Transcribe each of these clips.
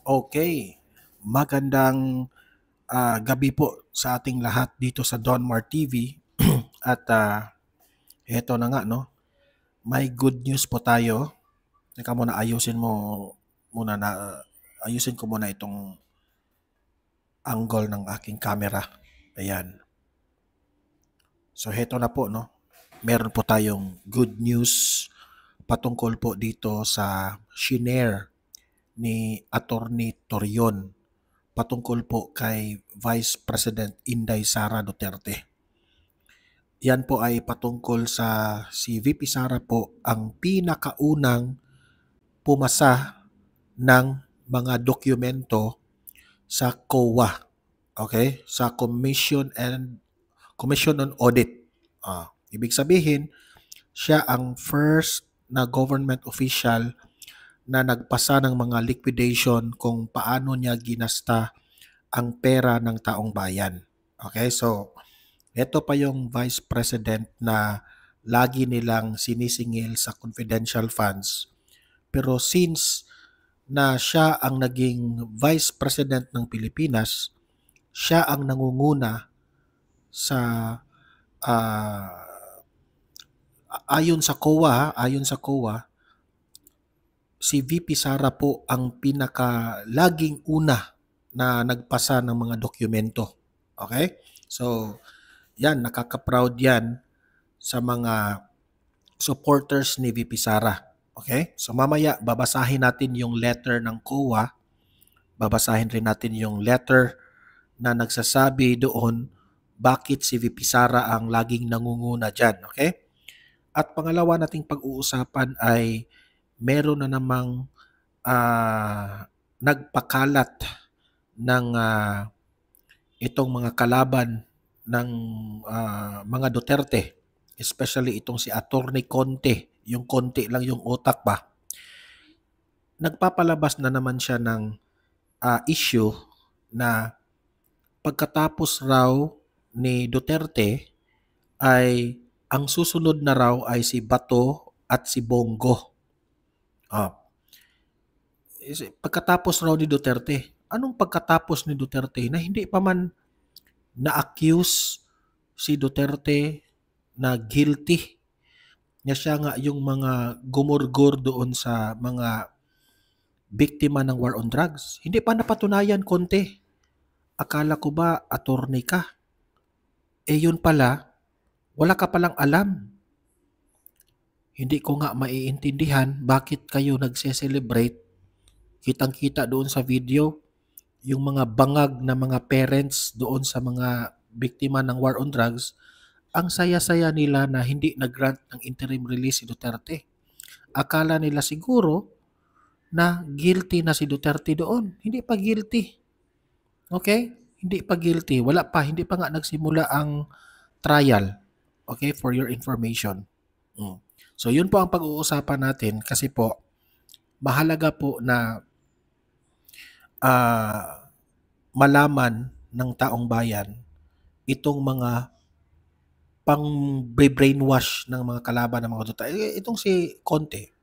Okay, magandang gabi po sa ating lahat dito sa Donmar TV. At eto na nga, no, may good news po tayo. Teka muna, ayusin ko muna itong angle ng aking camera. Ayan. So heto na po, no, meron po tayong good news patungkol po dito sa shinare ni Attorney Torion patungkol po kay Vice President Inday Sara Duterte. Yan po ay patungkol sa si VP Sara po ang pinakaunang pumasa ng mga dokumento sa COA. Okay? Sa Commission on Audit. Ibig sabihin, siya ang first na government official na nagpasa ng mga liquidation kung paano niya ginasta ang pera ng taong bayan. Okay? So, ito pa yung vice president na lagi nilang sinisingil sa confidential funds. Pero since na siya ang naging vice president ng Pilipinas, siya ang nangunguna sa ayon sa COA, si VP Sara po ang pinaka laging una na nagpasa ng mga dokumento. Okay? So, yan, nakaka-proud yan sa mga supporters ni VP Sara. Okay? So mamaya babasahin natin yung letter ng COA. Babasahin rin natin yung letter na nagsasabi doon bakit si VP Sara ang laging nangunguna dyan. Okay? At pangalawa nating pag-uusapan ay meron na namang nagpakalat ng itong mga kalaban ng mga Duterte, especially itong si Attorney Conte, yung konti lang yung utak ba, nagpapalabas na naman siya ng issue na pagkatapos raw ni Duterte ay ang susunod na raw ay si Bato at si Bongo. Pagkatapos raw ni Duterte, anong pagkatapos ni Duterte na hindi pa man na-accuse si Duterte na guilty na siya nga yung mga gumurgur doon sa mga biktima ng war on drugs. Hindi pa napatunayan, Konte. Akala ko ba attorney ka? Yun pala, wala ka palang alam. Hindi ko nga maiintindihan bakit kayo nagse-celebrate. Kitang-kita doon sa video yung mga bangag na mga parents doon sa mga biktima ng war on drugs. Ang saya-saya nila na hindi nag-grant ng interim release si Duterte. Akala nila siguro na guilty na si Duterte doon. Hindi pa guilty. Okay? Hindi pa guilty. Wala pa. Hindi pa nga nagsimula ang trial. Okay? For your information. So, yun po ang pag-uusapan natin kasi po, mahalaga po na malaman ng taong bayan itong mga pang-brainwash ng mga kalaban ng mga Duterte. Itong si Conte,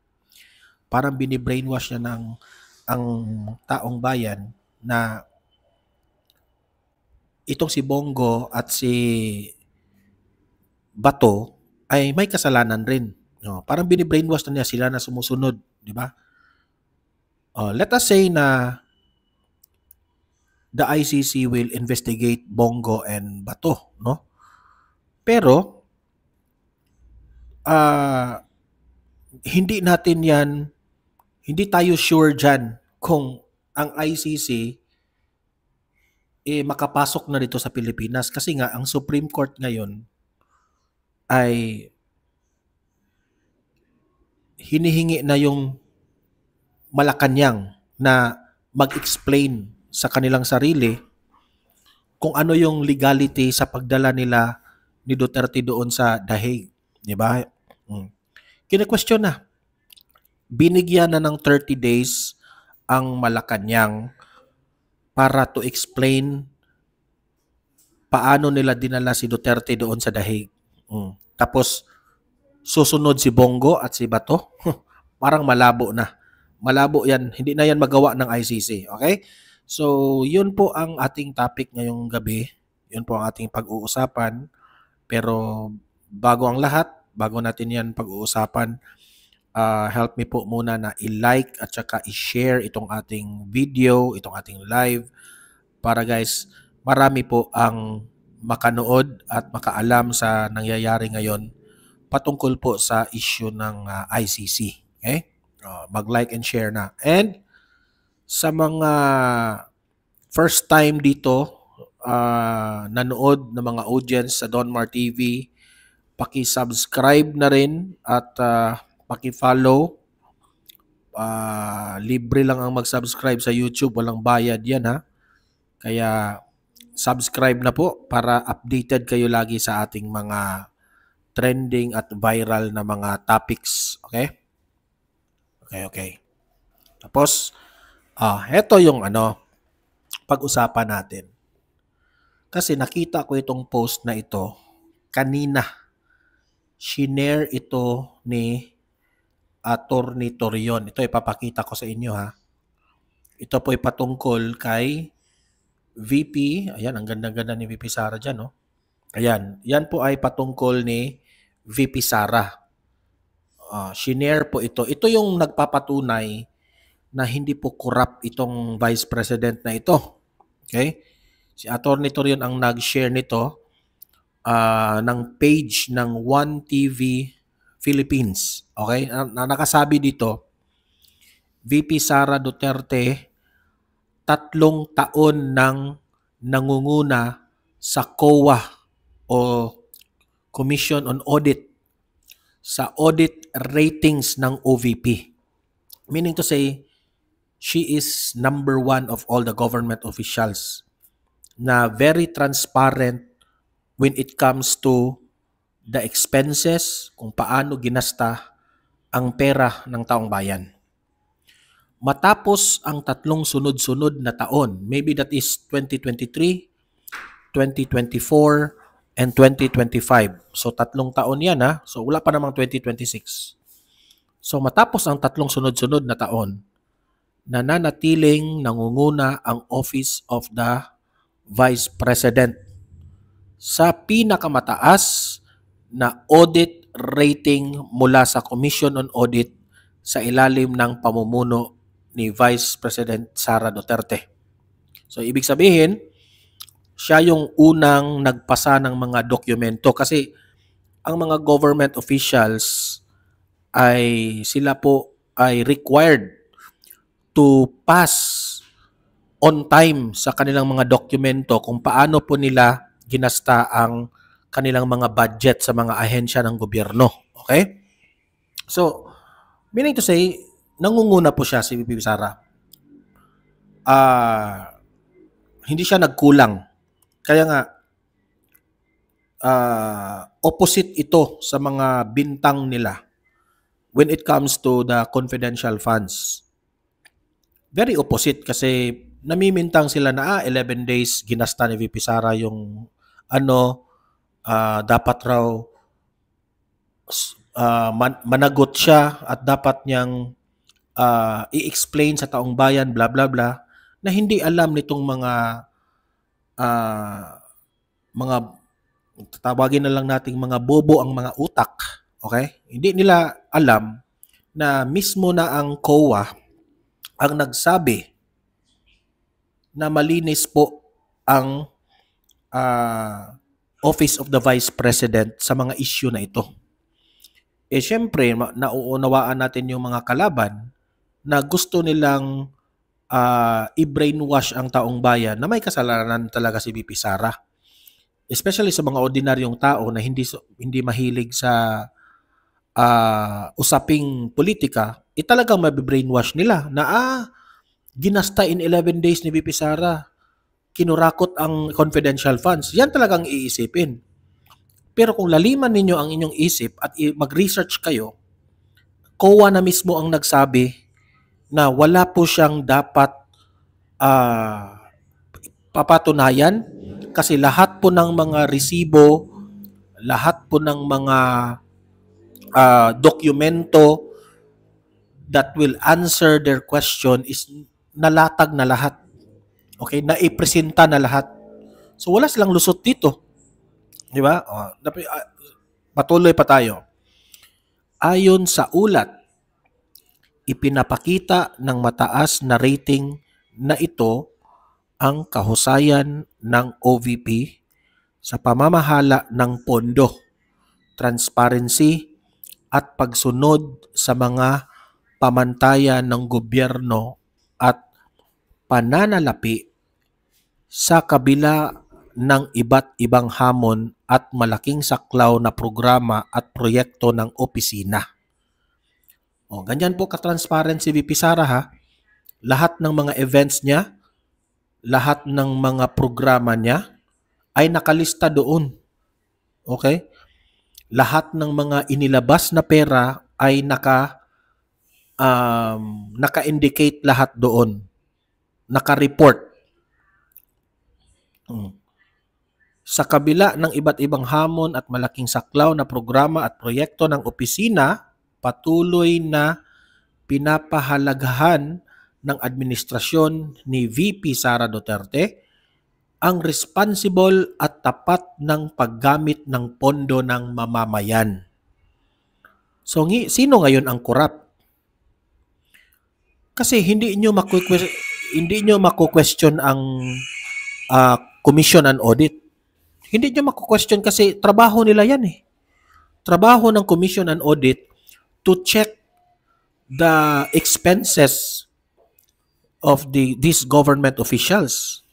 parang bini-brainwash niya ang taong bayan na itong si Bongo at si Bato ay may kasalanan rin. No, parang bini-brainwash na niya sila na sumusunod, di ba? Let us say na the ICC will investigate Bongo and Bato, no? Pero hindi tayo sure dyan kung ang ICC makapasok na dito sa Pilipinas kasi nga ang Supreme Court ngayon ay hinihingi na yung Malacanang na mag-explain sa kanilang sarili kung ano yung legality sa pagdala nila ni Duterte doon sa The Hague, di ba? Kine-question na. Binigyan na ng 30 days ang Malacanang para to explain paano nila dinala si Duterte doon sa The Hague. Tapos susunod si Bongo at si Bato. Parang malabo na. Malabo yan. Hindi na yan magawa ng ICC. Okay? So, yun po ang ating topic ngayong gabi. Yun po ang ating pag-uusapan. Pero bago ang lahat, bago natin yan pag-uusapan, help me po muna na i-like at saka i-share itong ating video, itong ating live, para guys, marami po ang makanood at makaalam sa nangyayari ngayon patungkol po sa issue ng ICC. Okay? Mag-like and share na. And sa mga first time dito, nanood ng mga audience sa Donmar TV, paki-subscribe na rin at paki-follow. Libre lang ang mag-subscribe sa YouTube, walang bayad yan ha. Kaya subscribe na po para updated kayo lagi sa ating mga trending at viral na mga topics. Okay? Okay. Tapos, heto yung pag-usapan natin. Kasi nakita ko itong post na ito kanina. Shinare ito ni Attorney Torion. Ito ipapakita ko sa inyo ha. Ito po ay patungkol kay VP. Ayan, ang ganda-ganda ni VP Sara dyan. No? Ayan, yan po ay patungkol ni VP Sara. Shinare po ito. Ito yung nagpapatunay na hindi po corrupt itong Vice President na ito. Okay? Si Attorney Torion ang nag-share nito ng page ng One TV Philippines. Okay? Nakasabi dito, VP Sara Duterte, 3 taon nang nangunguna sa COA o Commission on Audit sa audit ratings ng OVP. Meaning to say, she is number 1 of all the government officials na very transparent when it comes to the expenses, kung paano ginasta ang pera ng taong bayan. Matapos ang 3 sunod-sunod na taon, maybe that is 2023, 2024, and 2025. So 3 taon yan ha. So wala pa namang 2026. So matapos ang 3 sunod-sunod na taon, nananatiling nangunguna ang Office of the Vice President sa pinakamataas na audit rating mula sa Commission on Audit sa ilalim ng pamumuno ni Vice President Sara Duterte. So ibig sabihin, siya yung unang nagpasa ng mga dokumento kasi ang mga government officials ay sila po ay required to pass on time sa kanilang mga dokumento kung paano po nila ginasta ang kanilang mga budget sa mga ahensya ng gobyerno. Okay? So, meaning to say, nangunguna po siya si VP Sara. Hindi siya nagkulang. Kaya nga, opposite ito sa mga bintang nila when it comes to the confidential funds. Very opposite kasi namimintang sila na 11 days ginasta ni VP Sara yung dapat raw managot siya at dapat niyang i-explain sa taong bayan bla bla bla na hindi alam nitong mga tatawagin na lang nating mga bobo ang mga utak. Okay? Hindi nila alam na mismo na ang COA ang nagsabi na malinis po ang Office of the Vice President sa mga issue na ito. Syempre, nauunawaan natin yung mga kalaban na gusto nilang i-brainwash ang taong bayan na may kasalanan talaga si VP Sara. Especially sa mga ordinaryong tao na hindi mahilig sa usaping politika, talagang mabibrainwash nila na ginasta in 11 days ni VP Sara, kinurakot ang confidential funds. Yan talagang iisipin. Pero kung laliman ninyo ang inyong isip at mag-research kayo, COA na mismo ang nagsabi na wala po siyang dapat papatunayan kasi lahat po ng mga resibo, lahat po ng mga dokumento that will answer their question is nalatag na lahat. Okay? Naipresenta na lahat. So wala silang lusot dito. Di ba? Patuloy pa tayo. Ayon sa ulat, ipinapakita ng mataas na rating na ito ang kahusayan ng OVP sa pamamahala ng pondo, transparency at pagsunod sa mga pamantayan ng gobyerno at pananalapi sa kabila ng iba't ibang hamon at malaking saklaw na programa at proyekto ng opisina. Ganyan po ka-transparent si VP Sara ha. Lahat ng mga events niya, lahat ng mga programa niya ay nakalista doon. Okay? Lahat ng mga inilabas na pera ay naka-indicate lahat doon. Naka-report. Sa kabila ng iba't ibang hamon at malaking saklaw na programa at proyekto ng opisina, patuloy na pinapahalagahan ng administrasyon ni VP Sara Duterte ang responsible at tapat ng paggamit ng pondo ng mamamayan. So, sino ngayon ang corrupt? Kasi hindi nyo mako-question ang Commission on Audit. Hindi nyo mako-question kasi trabaho nila yan eh. Trabaho ng Commission on Audit to check the expenses of these government officials.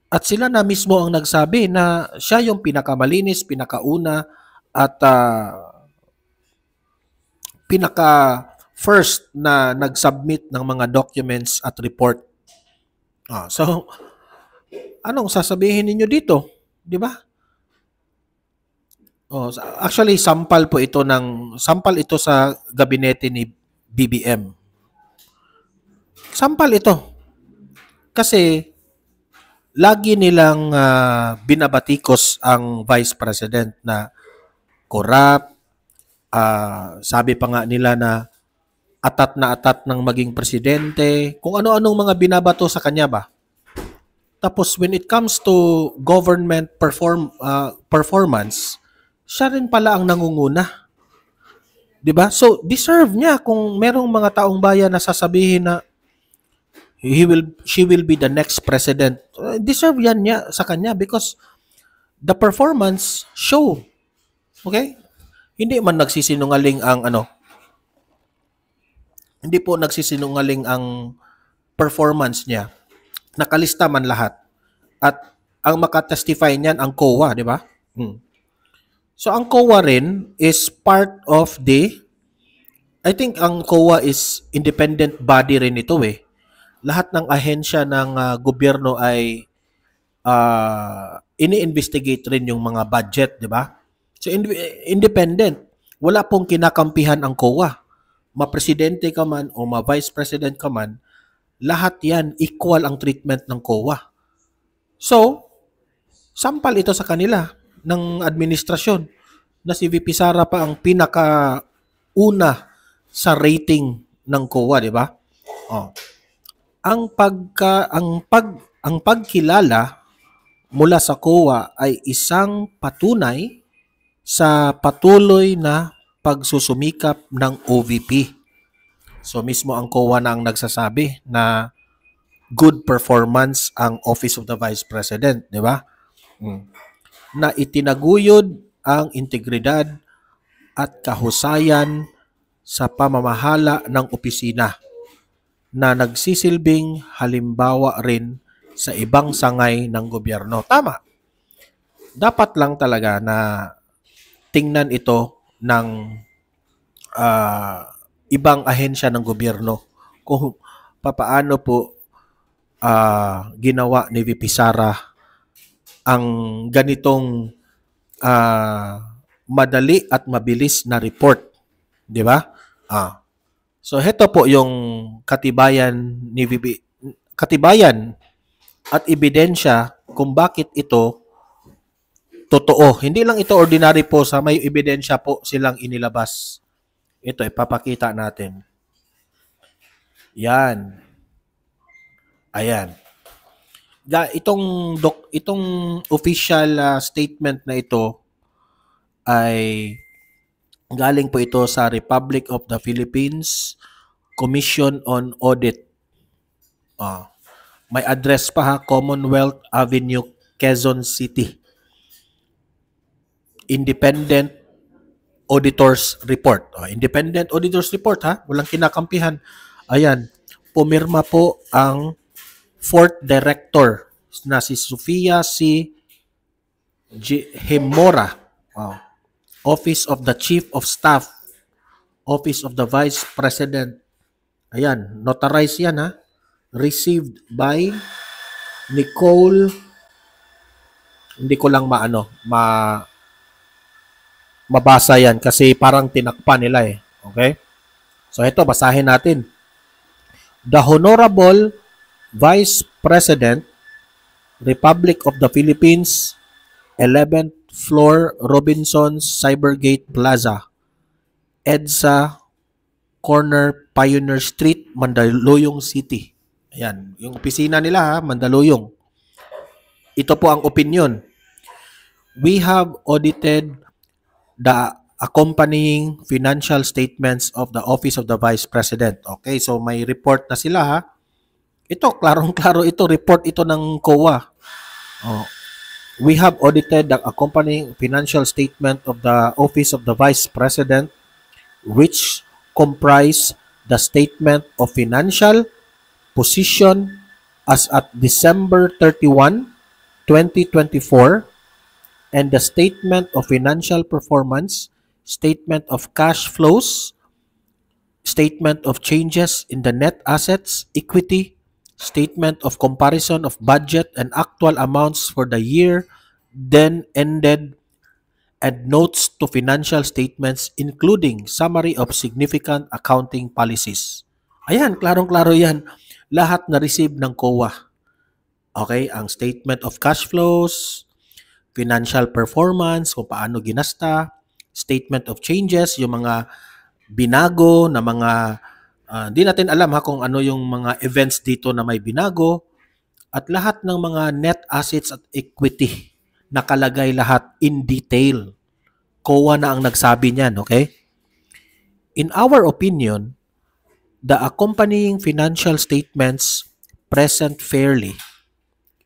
At sila na mismo ang nagsabi na siya yung pinakamalinis, pinakauna at pinaka-first na nag-submit ng mga documents at report. So, anong sasabihin ninyo dito? Di ba? Actually, sampal ito sa gabinete ni BBM. Sampal ito. Kasi lagi nilang binabatikos ang Vice President na corrupt. Sabi pa nga nila na atat ng maging presidente. Kung ano-anong mga binabato sa kanya ba? Tapos when it comes to government performance, siya rin pala ang nangunguna. 'Di ba? So deserve niya kung merong mga taong bayan na sasabihin na she will be the next president. Deserve yan niya sa kanya because the performance show. Okay? Hindi man nagsisinungaling ang Hindi po nagsisinungaling ang performance niya. Nakalista man lahat. At ang makatestify niyan ang COA, di ba? So ang COA rin is part of I think ang COA is independent body rin ito eh. Lahat ng ahensya ng gobyerno ay ini-investigate rin yung mga budget, di ba? So independent. Wala pong kinakampihan ang COA. Ma-presidente ka man o ma-vice president ka man, lahat yan equal ang treatment ng COA. So, sampal ito sa kanila ng administrasyon na si VP Sara pa ang pinakauna sa rating ng COA, di ba? Ang pagkilala mula sa COA ay isang patunay sa patuloy na pagsusumikap ng OVP. So mismo ang COA na ang nagsasabi na good performance ang Office of the Vice President, di ba? Na itinaguyod ang integridad at kahusayan sa pamamahala ng opisina na nagsisilbing halimbawa rin sa ibang sangay ng gobyerno. Tama. Dapat lang talaga na tingnan ito ng ibang ahensya ng gobyerno kung papaano po ginawa ni VP Sara ang ganitong madali at mabilis na report. Di ba? So, heto po yung katibayan ni VP. Katibayan at ebidensya kung bakit ito totoo. Hindi lang ito ordinary po, sa may ebidensya po silang inilabas. Ito, ipapakita natin. Yan. Ayan. Itong official statement na ito ay galing po ito sa Republic of the Philippines Commission on Audit. May address pa ha, Commonwealth Avenue, Quezon City. Independent Auditors Report. Independent Auditors Report ha, walang kinakampihan. Ayan, pumirma po ang 4th Director na si Sofia C. Hemora. Office of the Chief of Staff, Office of the Vice President. Ayan, notarized yan ha. Received by Nicole, hindi ko lang mabasa yan kasi parang tinakpan nila eh. Okay? So ito, basahin natin. The Honorable Vice President, Republic of the Philippines, 11th floor, Robinson's Cybergate Plaza, EDSA, corner Pioneer Street, Mandaluyong City. Ayan, yung opisina nila ha, Mandaluyong. Ito po ang opinion. We have audited the accompanying financial statements of the Office of the Vice President. Okay, so may report na sila ha. Ito, klarong-klaro ito, report ito ng COA. We have audited the accompanying financial statement of the Office of the Vice President, which comprise the statement of financial position as at December 31, 2024, and the statement of financial performance, statement of cash flows, statement of changes in the net assets, equity, statement of comparison of budget and actual amounts for the year then ended, and notes to financial statements including summary of significant accounting policies. Ayan, klarong-klaro yan. Lahat na-receive ng COA. Okay, ang statement of cash flows, financial performance, kung paano ginasta, statement of changes, yung mga binago na mga, di natin alam ha kung ano yung mga events dito na may binago, at lahat ng mga net assets at equity, nakalagay lahat in detail. COA na ang nagsabi niyan, okay? In our opinion, the accompanying financial statements present fairly,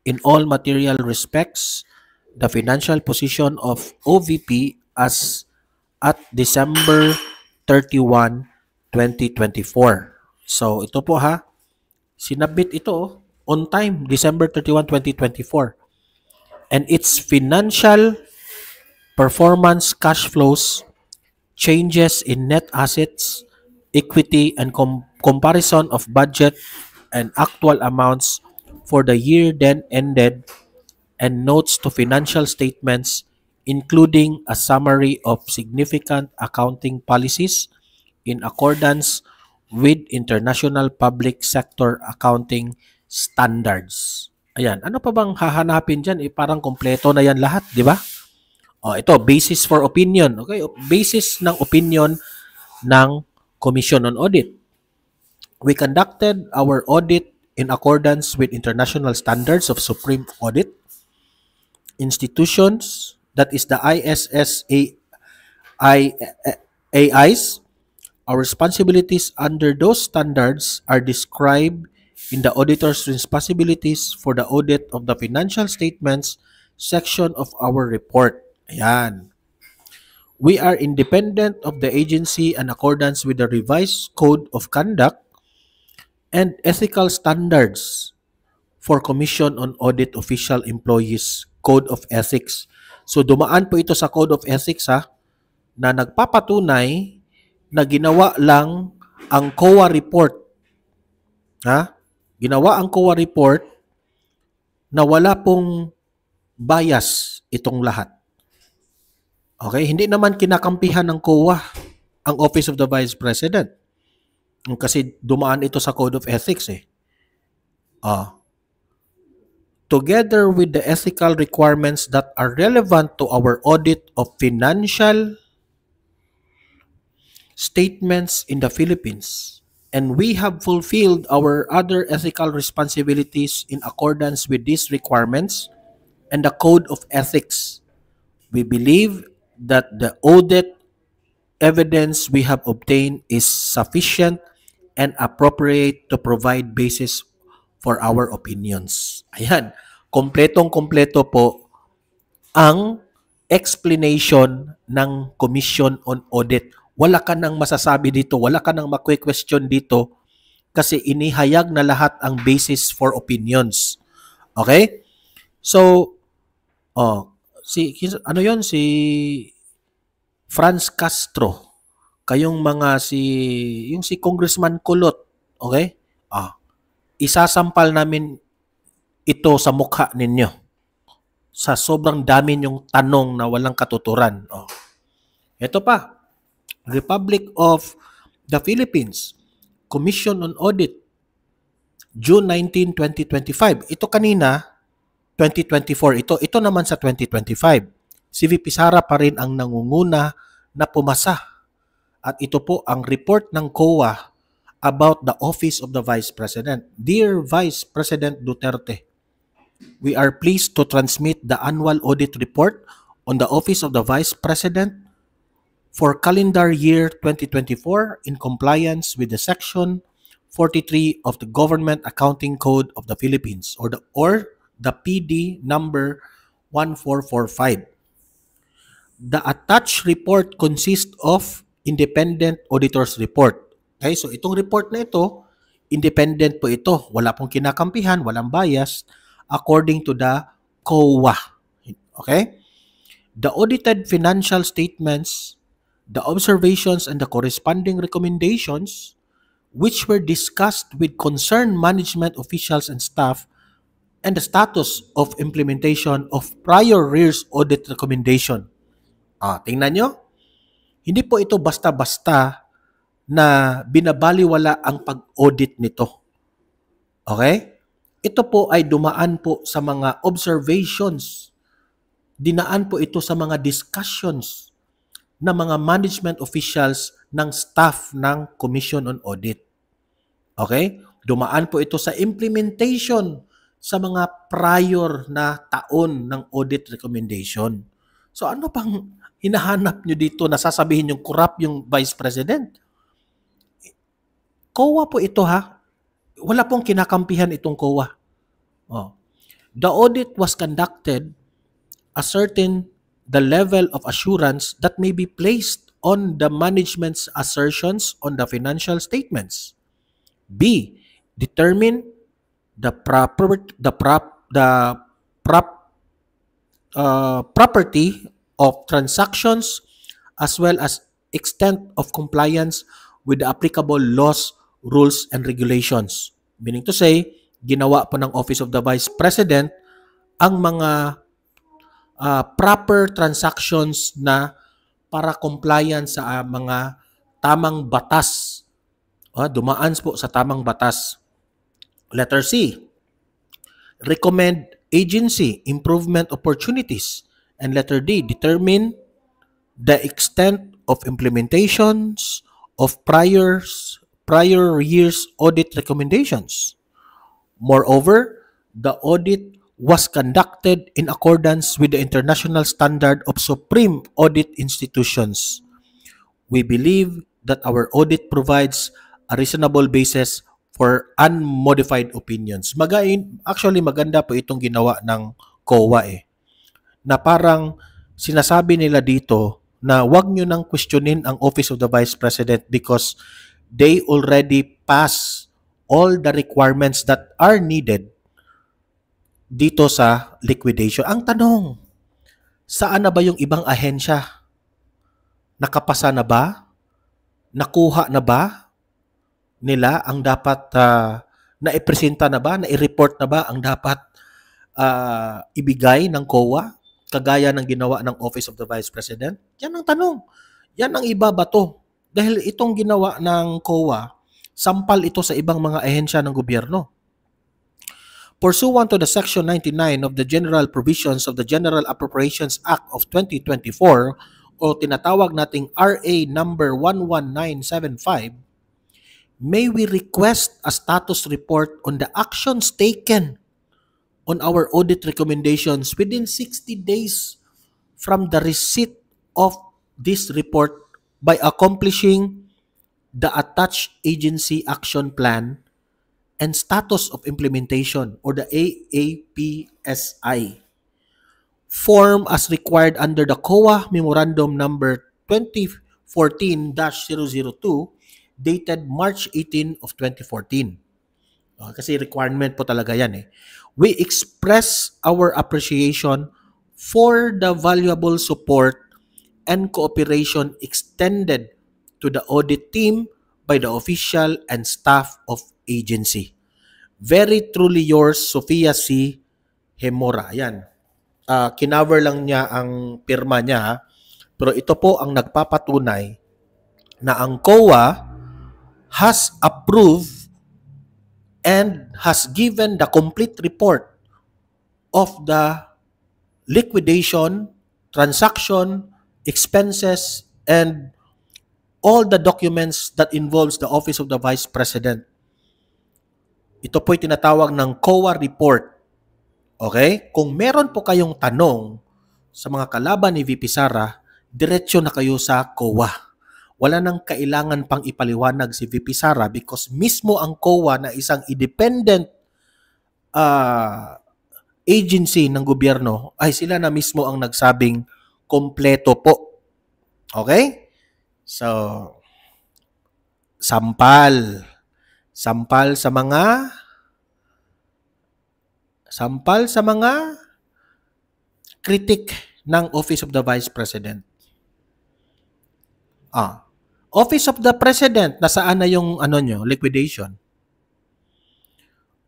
in all material respects, the financial position of OVP as at December 31, 2024. So, ito po ha, sinabit ito on time, December 31, 2024. And its financial performance, cash flows, changes in net assets, equity, and comparison of budget and actual amounts for the year then ended, and notes to financial statements including a summary of significant accounting policies in accordance with international public sector accounting standards. Ayan, ano pa bang hahanapin dyan? Parang kompleto na yan lahat, di ba? Ito, basis for opinion. Okay, basis ng opinion ng Commission on Audit. We conducted our audit in accordance with international standards of Supreme Audit institutions, that is the ISSAIs. Our responsibilities under those standards are described in the auditor's responsibilities for the audit of the financial statements section of our report. Ayan. We are independent of the agency in accordance with the revised Code of Conduct and Ethical Standards for Commission on Audit Official Employees Code of Ethics. So dumaan po ito sa Code of Ethics ha, na nagpapatunay na ginawa lang ang COA report. Ha? Ginawa ang COA report na wala pong bias itong lahat. Okay, hindi naman kinakampihan ng COA ang Office of the Vice President. Kasi dumaan ito sa Code of Ethics eh. Together with the ethical requirements that are relevant to our audit of financial statements in the Philippines, and we have fulfilled our other ethical responsibilities in accordance with these requirements and the Code of Ethics. We believe that the audit evidence we have obtained is sufficient and appropriate to provide basis for our opinions. Ayan, kompletong-kompleto po ang explanation ng Commission on Audit. Wala ka nang masasabi dito, wala ka nang makwe-question dito kasi inihayag na lahat ang basis for opinions. Okay? So, ano yon, si Franz Castro, kayong mga yung si Congressman Kulot, okay? Isasampal namin ito sa mukha ninyo sa sobrang dami yung tanong na walang katuturan. Ito pa, Republic of the Philippines, Commission on Audit, June 19, 2025. Ito kanina, 2024. Ito naman sa 2025. Si VP Sara pa rin ang nangunguna na pumasa. At ito po ang report ng COA about the Office of the Vice President. Dear Vice President Duterte, we are pleased to transmit the annual audit report on the Office of the Vice President for calendar year 2024 in compliance with the Section 43 of the Government Accounting Code of the Philippines or the PD number 1445. The attached report consists of independent auditor's report. Okay, so itong report na ito, independent po ito. Wala pong kinakampihan, walang bias, according to the COA. Okay? The audited financial statements, the observations, and the corresponding recommendations, which were discussed with concerned management officials and staff, and the status of implementation of prior year's audit recommendation. Tingnan nyo, hindi po ito basta-basta na binabaliwala ang pag-audit nito. Okay? Ito po ay dumaan po sa mga observations. Dinaan po ito sa mga discussions ng mga management officials ng staff ng Commission on Audit. Okay? Dumaan po ito sa implementation sa mga prior na taon ng audit recommendation. So ano pang hinahanap nyo dito na sasabihin yung corrupt yung Vice President? COA po ito ha. Wala pong kinakampihan itong COA. The audit was conducted ascertain the level of assurance that may be placed on the management's assertions on the financial statements. B. Determine the property of transactions as well as extent of compliance with the applicable laws, rules, and regulations. Meaning to say, ginawa po ng Office of the Vice President ang mga proper transactions na para compliance sa mga tamang batas. Dumaan po sa tamang batas. Letter C, recommend agency improvement opportunities. And letter D, determine the extent of implementations of prior year's audit recommendations. Moreover, the audit was conducted in accordance with the international standard of supreme audit institutions. We believe that our audit provides a reasonable basis for unmodified opinions. Actually, maganda po itong ginawa ng COA na parang sinasabi nila dito na wag nyo nang questionin ang Office of the Vice President because they already pass all the requirements that are needed dito sa liquidation. Ang tanong, saan na ba yung ibang ahensya? Nakapasa na ba? Nakuha na ba nila ang dapat naipresenta na ba? Nai-report na ba ang dapat ibigay ng COA? Kagaya ng ginawa ng Office of the Vice President? Yan ang tanong. Yan ang ibabato. Dahil itong ginawa ng COA, sampal ito sa ibang mga ahensya ng gobyerno. Pursuant to the Section 99 of the General Provisions of the General Appropriations Act of 2024 o tinatawag nating RA number 11975, may we request a status report on the actions taken on our audit recommendations within 60 days from the receipt of this report by accomplishing the attached agency action plan and status of implementation, or the AAPSI form as required under the COA Memorandum Number 2014-002 dated March 18 of 2014. Kasi requirement po talaga yan eh. We express our appreciation for the valuable support and cooperation extended to the audit team by the official and staff of agency. Very truly yours, Sofia C. Hemora. Ayan. Kinover lang niya ang pirma niya, pero ito po ang nagpapatunay na ang COA has approved and has given the complete report of the liquidation, transaction, expenses, and all the documents that involves the Office of the Vice President. Ito po'y tinatawag ng COA report. Okay? Kung meron po kayong tanong sa mga kalaban ni VP Sara, diretsyo na kayo sa COA. Wala nang kailangan pang ipaliwanag si VP Sara because mismo ang COA na isang independent agency ng gobyerno ay sila na mismo ang nagsabing kompleto po. Okay? So, sampal sa mga critic ng Office of the Vice President. Office of the President, nasaan na yung liquidation?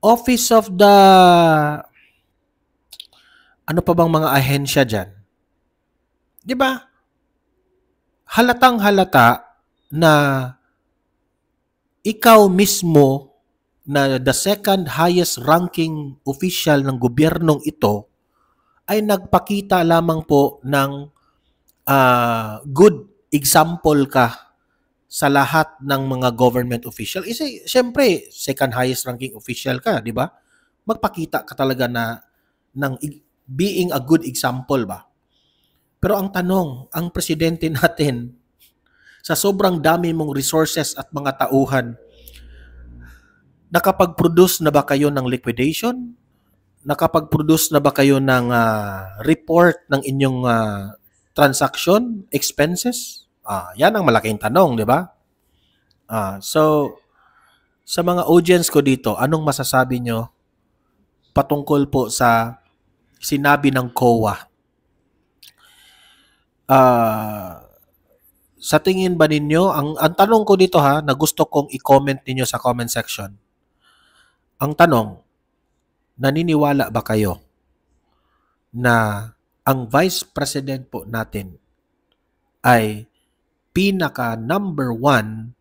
Office of the ano pa bang mga ahensya dyan? Di ba? Halatang halata na ikaw mismo na the second highest ranking official ng gobyernong ito ay nagpakita lamang po ng good example ka sa lahat ng mga government official. Siyempre, second highest ranking official ka, di ba? Magpakita ka talaga ng being a good example ba? Pero ang tanong, ang presidente natin, sa sobrang dami mong resources at mga tauhan, nakapag-produce na ba kayo ng liquidation? Nakapag-produce na ba kayo ng report ng inyong transaction, expenses? Yan ang malaking tanong, di ba? So, sa mga audience ko dito, anong masasabi nyo patungkol po sa sinabi ng COA? Sa tingin ba ninyo, ang tanong ko dito na gusto kong i-comment ninyo sa comment section. Ang tanong, naniniwala ba kayo na ang Vice President po natin ay pinaka number 1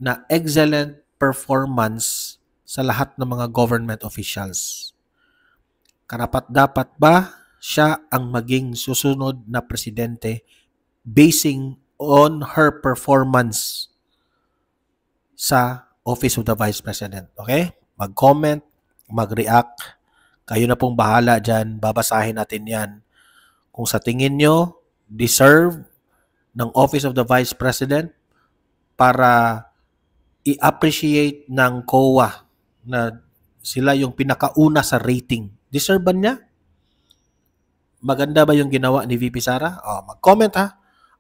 na excellent performance sa lahat ng mga government officials? Karapat-dapat ba siya ang maging susunod na presidente basing on her performance sa Office of the Vice President? Okay? Mag-comment, mag-react. Kayo na pong bahala dyan. Babasahin natin yan. Kung sa tingin nyo, deserve ng Office of the Vice President para i-appreciate ng COA na sila yung pinakauna sa rating. Deserve ba niya? Maganda ba yung ginawa ni VP Sara? Mag-comment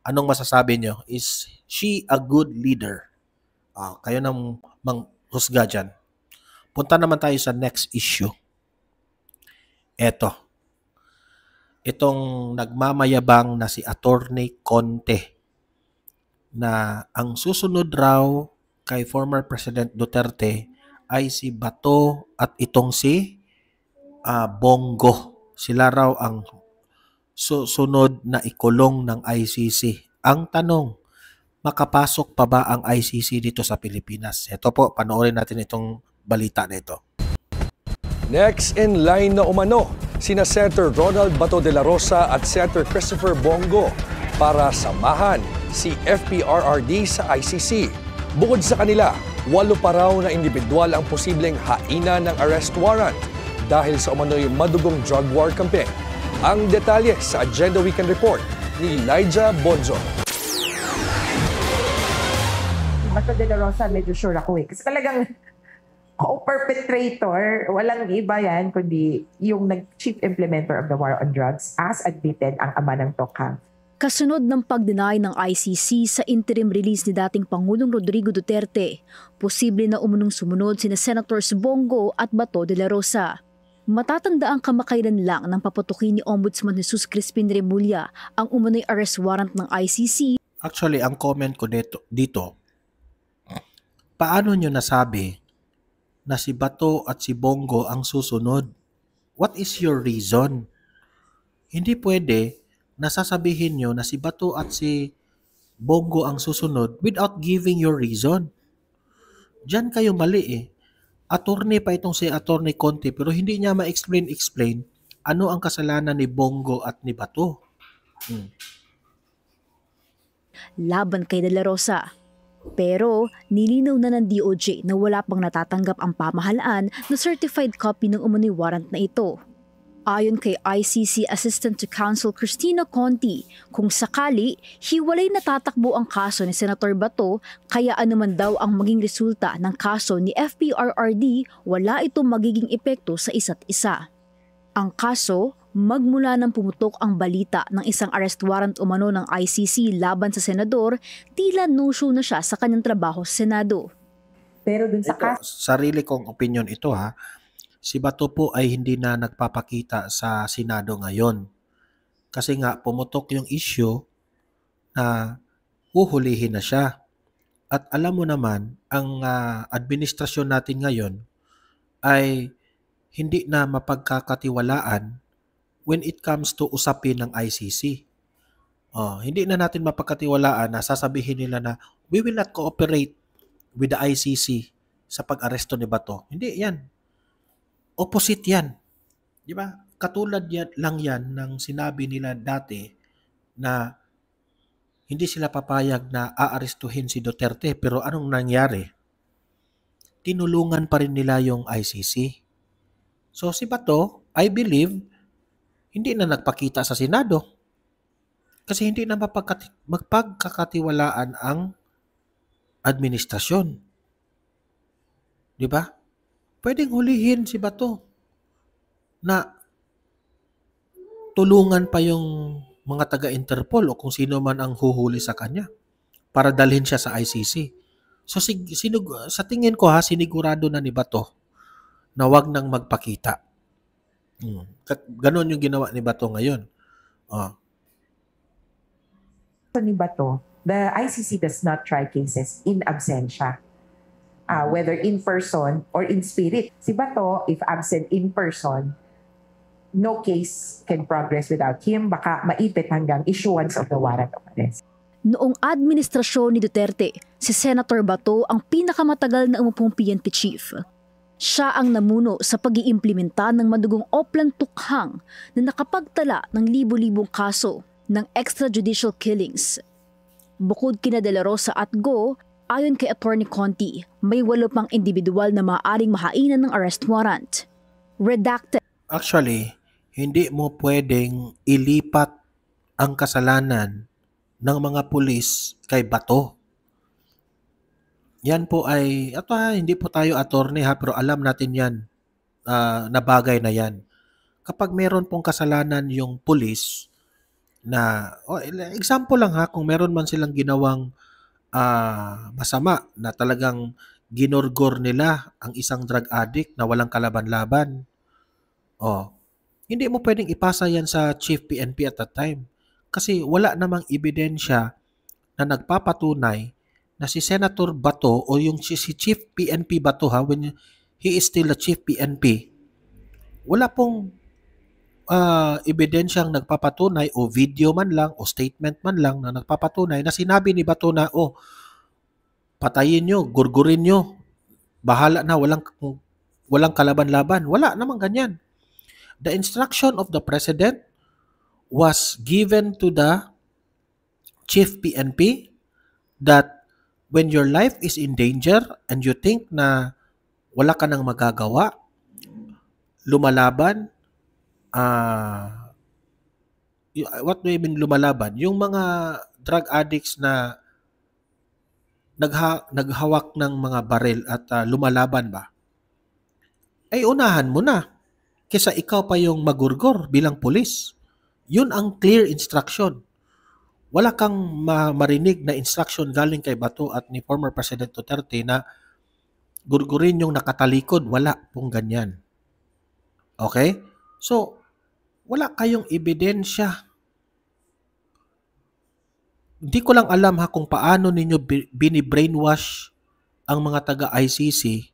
Anong masasabi nyo? Is she a good leader? Kayo nang manghusga dyan. Punta naman tayo sa next issue. Itong nagmamayabang na si Attorney Conte na ang susunod raw kay former President Duterte ay si Bato at itong si Bongo. Sila raw ang susunod na ikulong ng ICC. Ang tanong, makapasok pa ba ang ICC dito sa Pilipinas? Ito po, panoorin natin itong balita na ito. Next in line na umano, sina Senator Ronald Bato de la Rosa at Senator Christopher Bongo para samahan si FPRRD sa ICC. Bukod sa kanila, 8 pa raw na individual ang posibleng haina ng arrest warrant dahil sa umano'y madugong drug war campaign. Ang detalye sa Agenda Weekend Report ni Elijah Bonzo. Bato de la Rosa, medyo sure ako eh. Kasi talagang co-perpetrator, walang iba yan, kundi yung chief implementer of the war on drugs as admitted ang ama ng Tokhang. Kasunod ng pag-deny ng ICC sa interim release ni dating Pangulong Rodrigo Duterte, posible na umunong sumunod sina Senators Bongo at Bato de la Rosa. Matatanda ang kamakailan lang ng paputukin ni Ombudsman Jesus Crispin Remulla ang umano'y arrest warrant ng ICC. Actually, ang comment ko dito, paano nyo nasabi na si Bato at si Bongo ang susunod? What is your reason? Hindi pwede nasasabihin nyo na si Bato at si Bongo ang susunod without giving your reason. Diyan kayo mali eh. Attorney pa itong si Attorney Conti pero hindi niya ma-explain ano ang kasalanan ni Bongo at ni Bato. Laban kay De La Rosa. Pero nilinaw na ng DOJ na wala pang natatanggap ang pamahalaan na certified copy ng umano'y warrant na ito. Ayon kay ICC Assistant to Counsel Cristina Conti, kung sakali, hiwalay na tatakbo ang kaso ni Senator Bato, kaya anuman daw ang maging resulta ng kaso ni FPRRD, wala itong magiging epekto sa isa't isa. Ang kaso, magmula nang pumutok ang balita ng isang arrest warrant umano ng ICC laban sa senador, tila no-show na siya sa kanyang trabaho sa Senado. Pero dun sa Ito, sarili kong opinion ito ha. Si Bato po ay hindi na nagpapakita sa Senado ngayon. Kasi nga pumutok yung issue na huhulihin na siya. At alam mo naman, ang administrasyon natin ngayon ay hindi na mapagkakatiwalaan when it comes to usapin ng ICC. Hindi na natin mapagkatiwalaan na sasabihin nila na we will not cooperate with the ICC sa pag-aresto ni Bato. Hindi yan. Opposite yan. Di ba? Katulad lang yan ng sinabi nila dati na hindi sila papayag na aarestuhin si Duterte. Pero anong nangyari? Tinulungan pa rin nila yung ICC. So si Bato, I believe, hindi na nagpakita sa Senado. Kasi hindi na mapagkakatiwalaan ang administrasyon. Di ba? Pwedeng hulihin si Bato na tulungan pa yung mga taga-Interpol o kung sino man ang huhuli sa kanya para dalhin siya sa ICC. So sa tingin ko sinigurado na ni Bato na wag nang magpakita. Ganon yung ginawa ni Bato ngayon. ni Bato, the ICC does not try cases in absentia. Whether in person or in spirit. Si Bato, if absent in person, no case can progress without him. Baka maipit hanggang issuance of the warrant of arrest. Noong administrasyon ni Duterte, si Senator Bato ang pinakamatagal na umupong PNP chief. Siya ang namuno sa pag-iimplementa ng madugong Oplan Tukhang na nakapagtala ng libo-libong kaso ng extrajudicial killings. Bukod kina De La Rosa at Go, ayon kay Attorney Conti, may 8 pang individual na maaaring mahainan ng arrest warrant. Redacted. Actually, hindi mo pwedeng ilipat ang kasalanan ng mga pulis kay Bato. Yan po ay, hindi po tayo attorney pero alam natin yan na bagay na yan. Kapag meron pong kasalanan yung pulis na, example lang kung meron man silang ginawang masama na talagang ginorgor nila ang isang drug addict na walang kalaban-laban. Hindi mo pwedeng ipasa yan sa Chief PNP at that time. Kasi wala namang ebidensya na nagpapatunay na si Senator Bato o yung si Chief PNP Bato when he is still the Chief PNP, wala pong ebidensyang nagpapatunay o video man lang o statement man lang na nagpapatunay na sinabi ni Bato na patayin nyo, gurgurin nyo, bahala na, walang kalaban-laban. Wala namang ganyan. The instruction of the President was given to the Chief PNP that When your life is in danger and you think na wala ka nang magagawa, lumalaban, what do you mean lumalaban? Yung mga drug addicts na naghawak ng mga baril at lumalaban ba? Ay unahan mo na kaysa ikaw pa yung magurgor bilang pulis. Yun ang clear instruction. Wala kang marinig na instruction galing kay Bato at ni former President Duterte na gurgurin yung nakatalikod. Wala pong ganyan. Okay? So, wala kayong ebidensya. Hindi ko lang alam kung paano ninyo bini-brainwash ang mga taga-ICC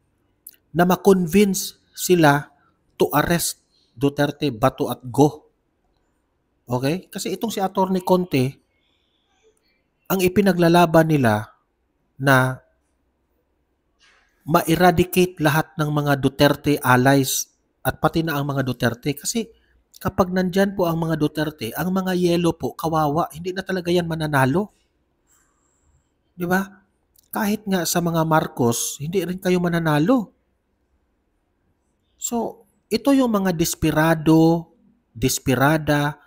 na ma-convince sila to arrest Duterte, Bato at Go. Okay? Kasi itong si Atty. Conte, ang ipinaglalaban nila na ma-eradicate lahat ng mga Duterte allies at pati na ang mga Duterte. Kasi kapag nandyan po ang mga Duterte, ang mga yellow po, kawawa, hindi na talaga yan mananalo. Di ba? Kahit nga sa mga Marcos, hindi rin kayo mananalo. So, ito yung mga desperada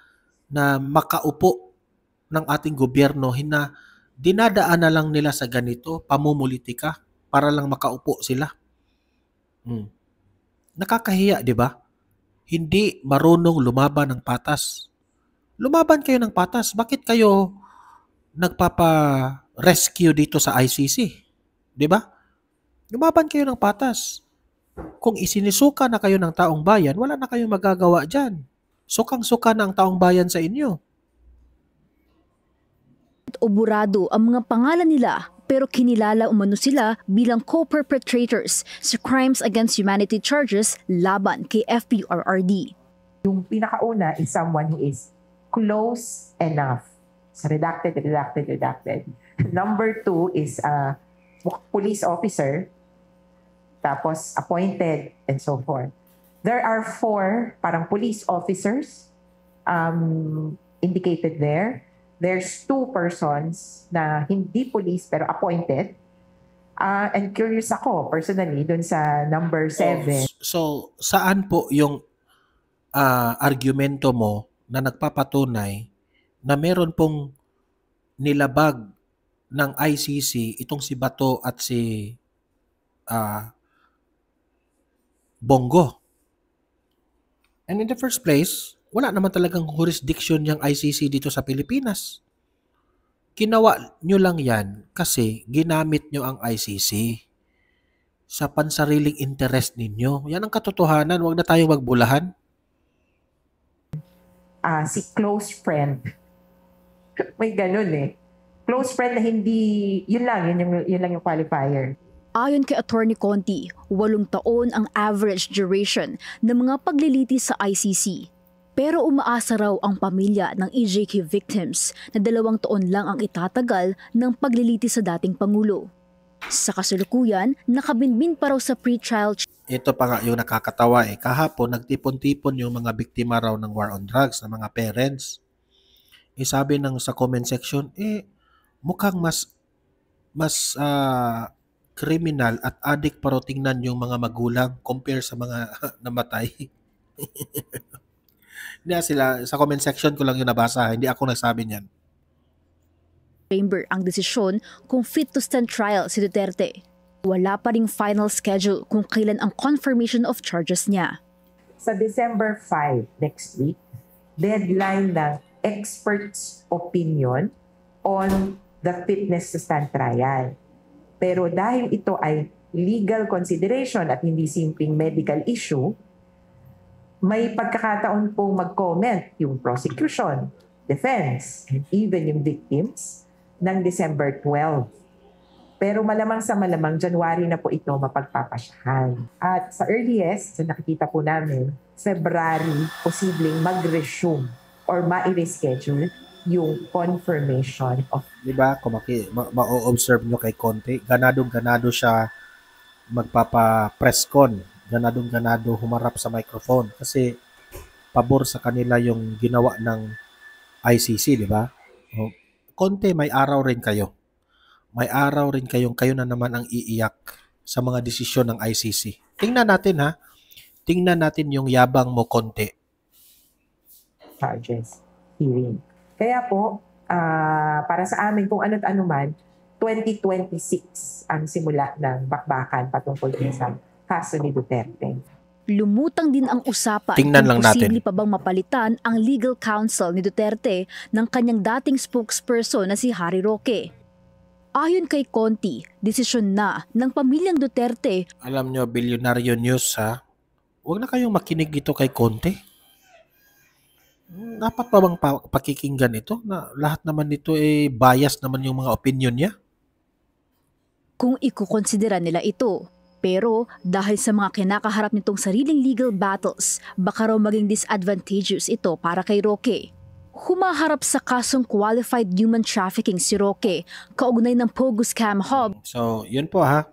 na makaupo ng ating gobyerno na dinadaan na lang nila sa ganito, pamumulitika, para lang makaupo sila. Nakakahiya, di ba? Hindi marunong lumaban ng patas. Lumaban kayo ng patas. Bakit kayo nagpapa-rescue dito sa ICC? Di ba? Lumaban kayo ng patas. Kung isinisuka na kayo ng taong bayan, wala na kayong magagawa dyan. Sukang-suka na ang taong bayan sa inyo. Oburado ang mga pangalan nila pero kinilala umano sila bilang co-perpetrators sa crimes against humanity charges laban kay FPRRD. Yung pinakauna is someone who is close enough. So redacted. Number 2 is a police officer, tapos appointed, and so forth. There are 4 parang police officers indicated there. There's 2 persons na hindi police pero appointed. And curious ako personally dun sa number 7. So, saan po yung argumento mo na nagpapatunay na meron pong nilabag ng ICC itong si Bato at si Bongo? And in the first place, wala naman talagang jurisdiction yung ICC dito sa Pilipinas. Ginawa nyo lang yan kasi ginamit nyo ang ICC sa pansariling interest ninyo. Yan ang katotohanan. Huwag na tayong magbulahan. Si close friend. May ganun eh. Close friend na hindi, yun lang yung qualifier. Ayon kay Atty. Conti, 8 taon ang average duration ng mga paglilitis sa ICC. Pero umaasa raw ang pamilya ng EJK victims na 2 taon lang ang itatagal ng paglilitis sa dating Pangulo. Sa kasalukuyan, nakabinbin pa raw sa pre-trial. Ito pa nga yung nakakatawa eh. Kahapon, nagtipon-tipon yung mga biktima raw ng war on drugs, ng mga parents. Sabi sa comment section, mukhang mas criminal at addict pa raw tingnan yung mga magulang compare sa mga namatay. Hindi sila, sa comment section ko lang yung nabasa, hindi ako nagsabi niyan. Chamber ang desisyon kung fit to stand trial si Duterte. Wala pa ring final schedule kung kailan ang confirmation of charges niya. Sa December 5 next week, deadline ng experts' opinion on the fitness to stand trial. Pero dahil ito ay legal consideration at hindi simpleng medical issue, may pagkakataon pong mag-comment yung prosecution, defense, and even yung victims ng December 12. Pero malamang sa malamang, January na po ito mapagpapasyahan. At sa earliest, sa nakikita po namin, February, posibleng mag-resume or ma-reschedule yung confirmation of... Diba, kung ma-observe nyo kay Conte, ganadong-ganado siya magpapa-press con. Ganadong-ganado humarap sa microphone kasi pabor sa kanila yung ginawa ng ICC, di ba? Conte, may araw rin kayo. may araw rin kayo na naman ang iiyak sa mga desisyon ng ICC. Tingnan natin ha. Tingnan natin yung yabang mo konti. Charges hearing. Kaya po, para sa amin kung ano't ano man, 2026 ang simula ng bakbakan patungkol din sa kaso ni Duterte. Lumutang din ang usapan Tingnan kung lang natin. posible pa bang mapalitan ang legal counsel ni Duterte ng kanyang dating spokesperson na si Harry Roque. Ayon kay Conti, desisyon na ng pamilyang Duterte. Alam nyo, Bilyonaryo News ha, huwag na kayong makinig dito kay Conte. Dapat pa bang pakikinggan ito? Na lahat naman nito bias naman yung mga opinion niya. Kung ikukonsidera nila ito. Pero dahil sa mga kinakaharap nitong sariling legal battles, baka raw maging disadvantageous ito para kay Roque. Humaharap sa kasong qualified human trafficking si Roque, kaugnay ng Pogo Scam Hub. So, yun po ha.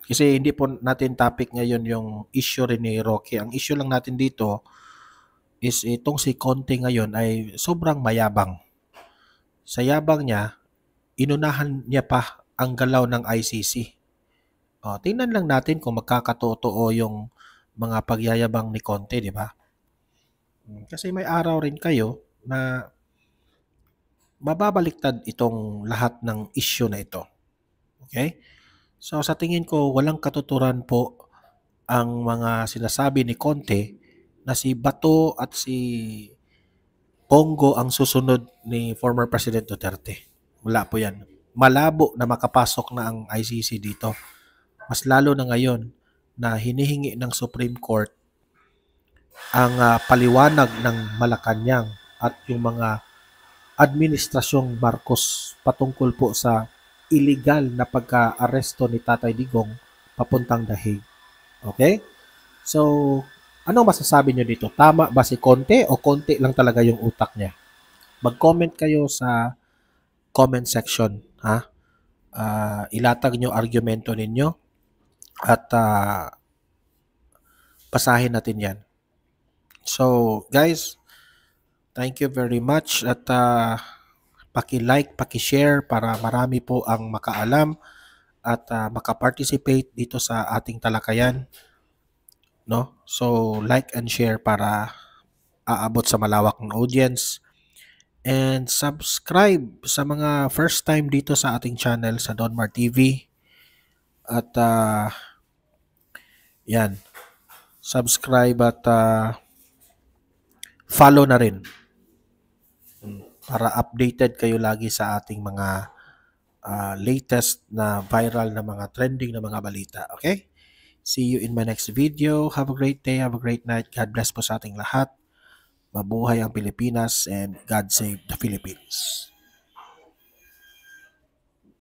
Kasi hindi po natin topic ngayon yung issue rin ni Roque. Ang issue lang natin dito is itong si Conte ngayon ay sobrang mayabang. Sa yabang niya, inunahan niya pa ang galaw ng ICC. Tingnan lang natin kung magkakatotoo yung mga pagyayabang ni Conte, di ba? Kasi may araw rin kayo na mababaliktad itong lahat ng issue na ito. Okay? So sa tingin ko, walang katuturan po ang mga sinasabi ni Conte na si Bato at si Pongo ang susunod ni former President Duterte. Wala po yan. Malabo na makapasok na ang ICC dito. Mas lalo na ngayon na hinihingi ng Supreme Court ang paliwanag ng Malacanang at yung mga administrasyong Marcos patungkol po sa illegal na pagka-aresto ni Tatay Digong papuntang The Hague. Okay? So, anong masasabi nyo dito? Tama ba si Conte o konti lang talaga yung utak niya? Mag-comment kayo sa comment section. Ilatag nyo argumento ninyo at basahin natin yan. So, guys, thank you very much at paki-like, paki-share para marami po ang makaalam at makaparticipate dito sa ating talakayan. No? So, like and share para aabot sa malawak ng audience. And subscribe sa mga first time dito sa ating channel sa Donmar TV. At yan, subscribe at follow na rin para updated kayo lagi sa ating mga latest na viral na mga trending na mga balita. Okay? See you in my next video. Have a great day. Have a great night. God bless po sa ating lahat. Mabuhay ang Pilipinas and God save the Philippines.